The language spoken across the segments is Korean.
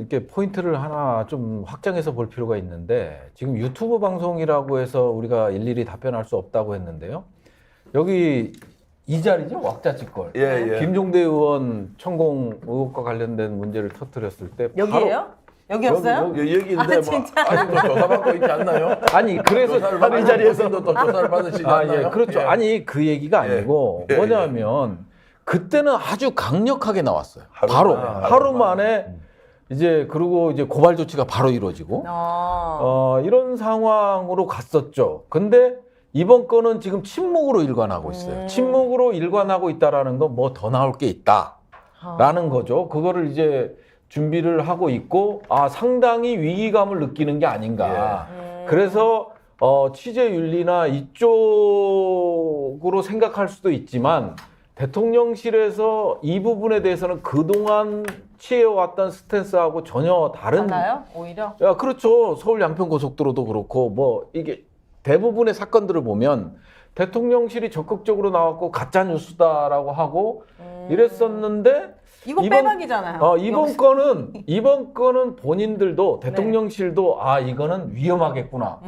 이렇게 포인트를 하나 좀 확장해서 볼 필요가 있는데 지금 유튜브 방송이라고 해서 우리가 일일이 답변할 수 없다고 했는데요. 여기 이 자리죠? 왁자지껄. 예. 김종대 의원 천공 의혹과 관련된 문제를 터뜨렸을 때 여기예요? 여기였어요? 여기인데 아, 뭐 진짜? 아직도 조사받고 있지 않나요? 아니 그래서 이 자리에서도 또 조사를 받으시지 않나요? 예, 그렇죠. 예. 아니 그 얘기가 아니고 예, 뭐냐면 그때는 아주 강력하게 나왔어요. 하루 하루 만에. 만에 이제 그리고 이제 고발 조치가 바로 이루어지고 이런 상황으로 갔었죠. 근데 이번 건은 지금 침묵으로 일관하고 있어요. 침묵으로 일관하고 있다라는 건 뭐 더 나올 게 있다라는 거죠. 그거를 이제 준비를 하고 있고 상당히 위기감을 느끼는 게 아닌가. 그래서 취재윤리나 이쪽으로 생각할 수도 있지만 대통령실에서 이 부분에 대해서는 그동안 취해왔던 스탠스하고 전혀 다른. 달라요? 오히려? 야, 그렇죠. 서울 양평고속도로도 그렇고 뭐 이게 대부분의 사건들을 보면 대통령실이 적극적으로 나왔고 가짜 뉴스다라고 하고 이랬었는데 이거 빼박이잖아요. 이번 건은 본인들도 대통령실도 이거는 위험하겠구나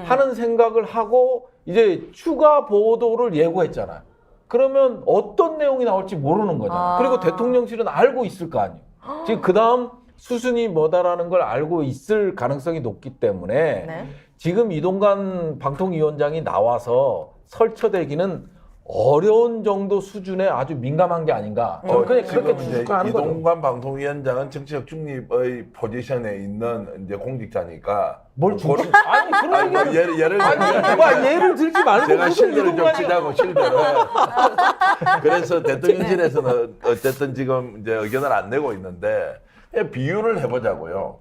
하는 생각을 하고 이제 추가 보도를 예고했잖아요. 그러면 어떤 내용이 나올지 모르는 거잖아요. 그리고 대통령실은 알고 있을 거 아니에요. 지금 그 다음 수순이 뭐다라는 걸 알고 있을 가능성이 높기 때문에 지금 이동관 방통위원장이 나와서 설쳐대기는 어려운 정도 수준의 아주 민감한 게 아닌가. 저는 그냥 그렇게 추측하는 거죠. 이동관 방통위원장은 정치적 중립의 포지션에 있는 이제 공직자니까 뭘 중립? 아니 그런 얘기를 예를 아니 예를 들지 말고 제가 무슨 실드를 좀 이동관이- 치자고 실드를. 그래서 대통령실에서는 어쨌든 지금 이제 의견을 안 내고 있는데 비유를 해보자고요.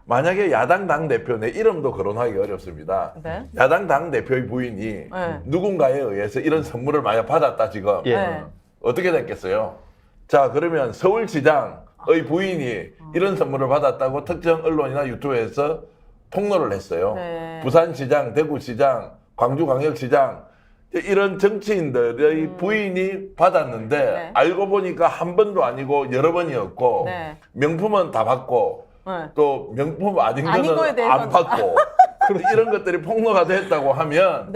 만약에 야당 당대표, 내 이름도 거론하기 어렵습니다. 네. 야당 당대표의 부인이 누군가에 의해서 이런 선물을 만약 받았다 지금. 어떻게 됐겠어요? 자, 그러면 서울시장의 부인이 이런 선물을 받았다고 특정 언론이나 유튜브에서 폭로를 했어요. 부산시장, 대구시장, 광주광역시장 이런 정치인들의 부인이 받았는데 알고 보니까 한 번도 아니고 여러 번이었고 명품은 다 받고 또 명품 아닌 거는 안 받고 이런 것들이 폭로가 됐다고 하면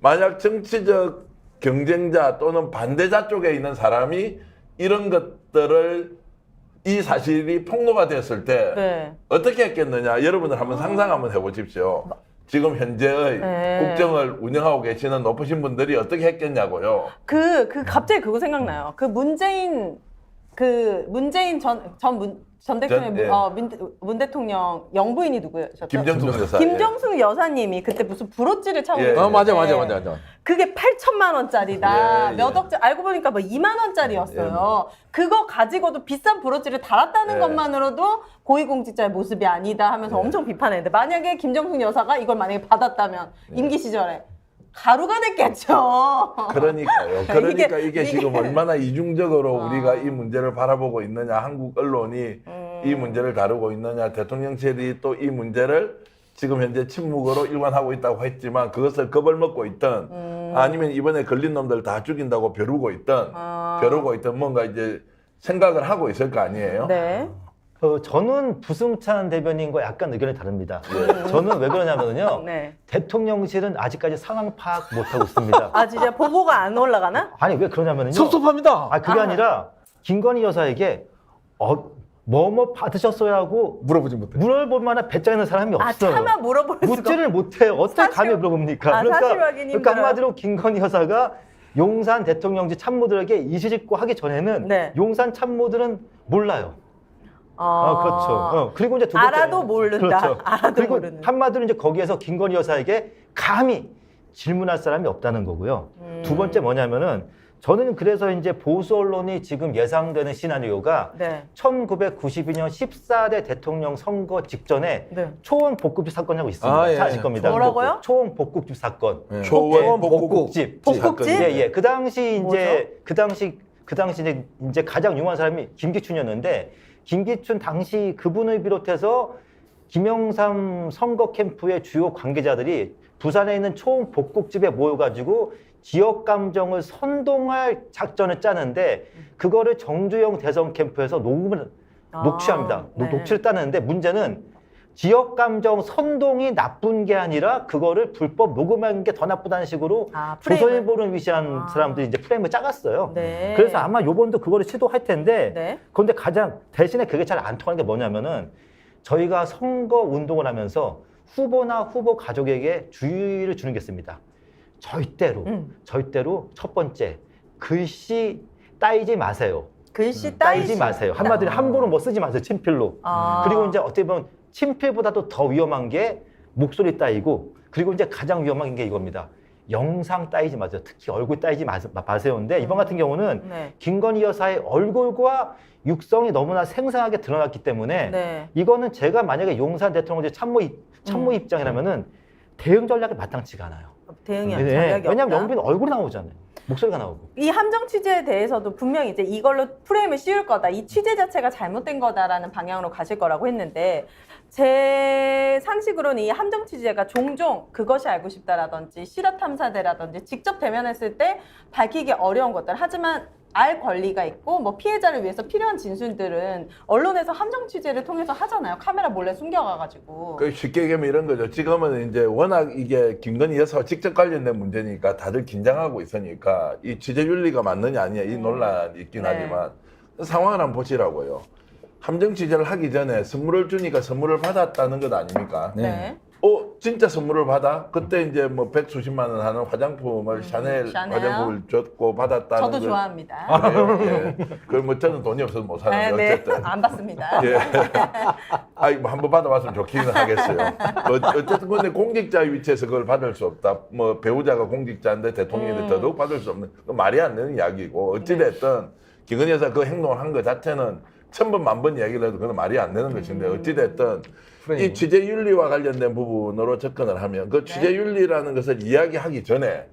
만약 정치적 경쟁자 또는 반대자 쪽에 있는 사람이 이런 것들을 이 사실이 폭로가 됐을 때 어떻게 했겠느냐 여러분들 한번 상상 한번 해보십시오. 지금 현재의 국정을 운영하고 계시는 높으신 분들이 어떻게 했겠냐고요. 갑자기 그거 생각나요. 문재인 전 대통령, 문 대통령 영부인이 누구였죠? 김정숙 여사. 김정숙 여사님이 그때 무슨 브로치를 차고 맞아. 그게 8천만 원짜리다. 예. 몇 억짜리 알고 보니까 뭐 2만 원짜리였어요. 그거 가지고도 비싼 브로치를 달았다는 것만으로도 고위공직자의 모습이 아니다 하면서 엄청 비판했는데 만약에 김정숙 여사가 이걸 만약에 받았다면 임기 시절에 가루가 됐겠죠. 그러니까요. 그러니까 이게 지금 얼마나 이중적으로 우리가 이 문제를 바라보고 있느냐, 한국 언론이 이 문제를 다루고 있느냐, 대통령실이 또 이 문제를 지금 현재 침묵으로 일관하고 있다고 했지만 그것을 겁을 먹고 있던 아니면 이번에 걸린 놈들 다 죽인다고 벼르고 있던 뭔가 이제 생각을 하고 있을 거 아니에요? 저는 부승찬 대변인과 약간 의견이 다릅니다. 저는 왜 그러냐면요. 대통령실은 아직까지 상황 파악 못하고 있습니다. 진짜 보고가 안 올라가나? 아니 왜 그러냐면요. 섭섭합니다. 그게 아니라 김건희 여사에게 뭐뭐 받으셨어요 하고 물어보지 못해. 물어볼 만한 배짱 있는 사람이 없어요. 차마 물어볼 수가 묻지를 못해요. 어떻게 감히 물어봅니까? 사실 확인이 그러니까 한마디로 김건희 여사가 용산 대통령직 참모들에게 이실직고 하기 전에는 용산 참모들은 몰라요. 그렇죠. 그리고 이제 두 번째, 알아도 모른다. 그렇죠. 알아도 그리고 모르는. 한마디로 이제 거기에서 김건희 여사에게 감히 질문할 사람이 없다는 거고요. 두 번째 뭐냐면은 저는 그래서 이제 보수 언론이 지금 예상되는 시나리오가 1992년 14대 대통령 선거 직전에 초원 복국집 사건이라고 있습니다. 잘 아실 겁니다. 뭐라고요? 초원 복국집 사건. 초원 복국집. 복국집? 그 당시 이제 가장 유명한 사람이 김기춘이었는데 김기춘 당시 그분을 비롯해서 김영삼 선거 캠프의 주요 관계자들이 부산에 있는 초원 복국집에 모여가지고 지역 감정을 선동할 작전을 짜는데 그거를 정주영 대선 캠프에서 녹음을 녹취합니다. 네. 녹취를 따는데 문제는 지역 감정 선동이 나쁜 게 아니라 그거를 불법 녹음한 게 더 나쁘다는 식으로 프레임을. 조선일보를 위시한 사람들이 이제 프레임을 짜갔어요. 네. 그래서 아마 요번도 그거를 시도할 텐데 네. 그런데 가장 대신에 그게 잘 안 통하는 게 뭐냐면은 저희가 선거 운동을 하면서 후보나 후보 가족에게 주의를 주는 게 있습니다. 절대로 첫 번째 글씨 따이지 마세요. 글씨 따이지 마세요. 한마디로 함부로 뭐 쓰지 마세요. 친필로. 그리고 이제 어떻게 보면 친필보다도 더 위험한 게 목소리 따이고 그리고 이제 가장 위험한 게 이겁니다. 영상 따이지 마세요. 특히 얼굴 따이지 마세요. 근데 이번 같은 경우는 네. 김건희 여사의 얼굴과 육성이 너무나 생생하게 드러났기 때문에 네. 이거는 제가 만약에 용산 대통령제 참모 입장이라면은 대응 전략이 마땅치가 않아요. 대응이 네. 전략이 왜냐하면 없다. 영빈 얼굴이 나오잖아요. 목소리가 나오고. 이 함정 취재에 대해서도 분명히 이제 이걸로 프레임을 씌울 거다. 이 취재 자체가 잘못된 거다라는 방향으로 가실 거라고 했는데 제 상식으로는 이 함정 취재가 종종 그것이 알고 싶다라든지 실화탐사대라든지 직접 대면했을 때 밝히기 어려운 것들 하지만 알 권리가 있고 뭐 피해자를 위해서 필요한 진술들은 언론에서 함정 취재를 통해서 하잖아요. 카메라 몰래 숨겨가가지고. 그 쉽게 얘기하면 이런 거죠. 지금은 이제 워낙 이게 김건희 여사와 직접 관련된 문제니까 다들 긴장하고 있으니까 이 취재 윤리가 맞느냐 아니냐 이 논란이 있긴 네. 하지만 상황을 한번 보시라고요. 함정 취재를 하기 전에 선물을 주니까 선물을 받았다는 것 아닙니까? 네. 진짜 선물을 받아? 그때 이제 뭐 백수십만 원 하는 화장품을 샤넬 화장품을 줬고 받았다는 저도 걸. 좋아합니다. 그래요? 예. 그걸 뭐 저는 돈이 없어서 못 사는데 네, 어쨌든. 안 받습니다. 예. 뭐 한번 받아봤으면 좋기는 하겠어요. 어쨌든 근데 공직자의 위치에서 그걸 받을 수 없다. 뭐 배우자가 공직자인데 대통령이 더더욱 받을 수 없는 그 말이 안 되는 이야기고 어찌됐든 김건희 여사 그 행동을 한 것 자체는 1000번 만번 이야기를 해도 그건 말이 안 되는 것인데 어찌됐든 이 취재 윤리와 관련된 부분으로 접근을 하면 그 취재 윤리라는 것을 이야기하기 전에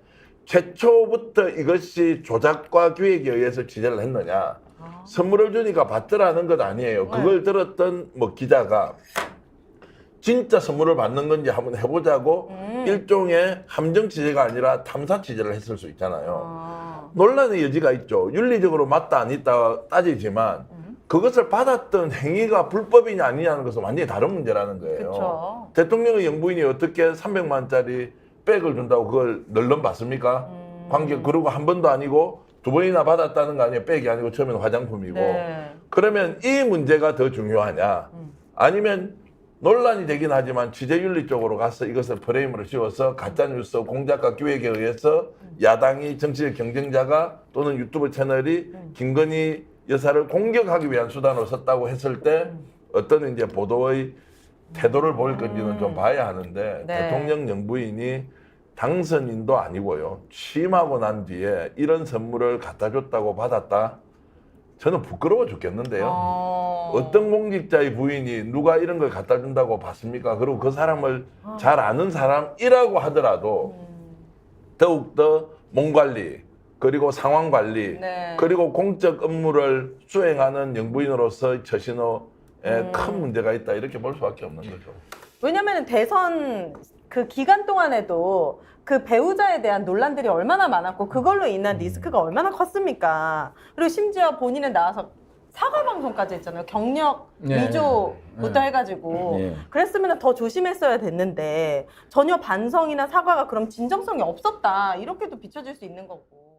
최초부터 이것이 조작과 기획에 의해서 취재를 했느냐 선물을 주니까 받더라는 것 아니에요. 그걸 들었던 뭐 기자가 진짜 선물을 받는 건지 한번 해보자고 일종의 함정 취재가 아니라 탐사 취재를 했을 수 있잖아요. 논란의 여지가 있죠. 윤리적으로 맞다 안 있다 따지지만 그것을 받았던 행위가 불법이냐 아니냐는 것은 완전히 다른 문제라는 거예요. 그쵸. 대통령의 영부인이 어떻게 300만 원짜리 백을 준다고 그걸 널름 받습니까? 관계 그러고 한 번도 아니고 두 번이나 받았다는 거 아니에요. 백이 아니고 처음에는 화장품이고. 네. 그러면 이 문제가 더 중요하냐? 아니면 논란이 되긴 하지만 취재윤리 쪽으로 가서 이것을 프레임으로 씌워서 가짜뉴스 공작과 기획에 의해서 야당이 정치적 경쟁자가 또는 유튜브 채널이 김건희 여사를 공격하기 위한 수단으로 썼다고 했을 때 어떤 이제 보도의 태도를 보일 건지는 좀 봐야 하는데 네. 대통령 영부인이 당선인도 아니고요. 취임하고 난 뒤에 이런 선물을 갖다 줬다고 받았다? 저는 부끄러워 죽겠는데요. 어떤 공직자의 부인이 누가 이런 걸 갖다 준다고 봤습니까? 그리고 그 사람을 잘 아는 사람이라고 하더라도 더욱더 몸 관리, 그리고 상황 관리, 네. 그리고 공적 업무를 수행하는 영부인으로서 처신호에 큰 문제가 있다 이렇게 볼 수밖에 없는 거죠. 왜냐면 대선 그 기간 동안에도 그 배우자에 대한 논란들이 얼마나 많았고 그걸로 인한 리스크가 얼마나 컸습니까? 그리고 심지어 본인은 나와서 사과 방송까지 했잖아요. 경력 네. 위조부터 해가지고 네. 그랬으면 더 조심했어야 됐는데 전혀 반성이나 사과가 그럼 진정성이 없었다 이렇게도 비춰질 수 있는 거고.